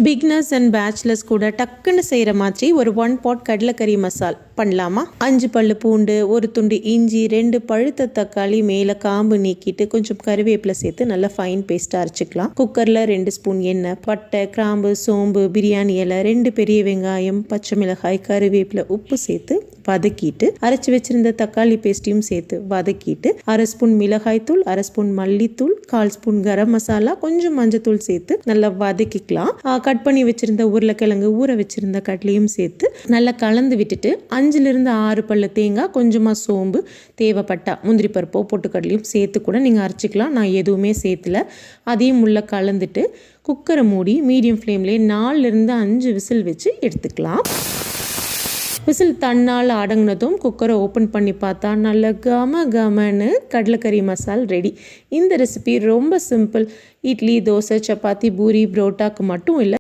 Beginners and bachelors கூட டக்குன்னு செய்கிற மாதிரி ஒரு 1 pot கடலைக்கறி மசால் பண்ணலாமா? 5 பல்லு பூண்டு, ஒரு துண்டு இஞ்சி, 2 பழுத்த தக்காளி, மேலே காம்பு நீக்கிட்டு கொஞ்சம் கருவேப்பிலை சேர்த்து நல்லா ஃபைன் பேஸ்ட்டாக அரைச்சிக்கலாம். குக்கரில் 2 ஸ்பூன் எண்ணெய், பட்டை, கிராம்பு, சோம்பு, பிரியாணி இலை, 2 பெரிய வெங்காயம், பச்சை மிளகாய், கருவேப்பிலை, உப்பு சேர்த்து வதக்கிட்டு அரைச்சி வச்சிருந்த தக்காளி பேஸ்ட்டையும் சேர்த்து வதக்கிட்டு 1/2 ஸ்பூன் மிளகாய் தூள், 1/2 ஸ்பூன் மல்லித்தூள், 1/4 ஸ்பூன் கரம் மசாலா, கொஞ்சம் மஞ்சத்தூள் சேர்த்து நல்லா வதக்கிக்கலாம். கட் பண்ணி வச்சிருந்த உருளைக்கிழங்கு, ஊற வச்சிருந்த கடலையும் சேர்த்து நல்லா கலந்து விட்டுட்டு 5லிருந்து 6 பல்லு தேங்காய், கொஞ்சமாக சோம்பு, தேவைப்பட்டா முந்திரி பருப்போ பொட்டுக்கடலையும் சேர்த்து கூட நீங்கள் அரைச்சிக்கலாம். நான் எதுவுமே சேர்த்துல. அதையும் உள்ள கலந்துட்டு குக்கரை மூடி மீடியம் ஃப்ளேம்லேயே 4லிருந்து 5 விசில் வச்சு எடுத்துக்கலாம். விசில் தன்னால் அடங்கினதும் குக்கரை ஓப்பன் பண்ணி பார்த்தா நல்ல கமன்னு கடலைக்கறி மசால் ரெடி. இந்த ரெசிபி ரொம்ப சிம்பிள். இட்லி, தோசை, சப்பாத்தி, பூரி, புரோட்டாக்கு மட்டும் இல்லை,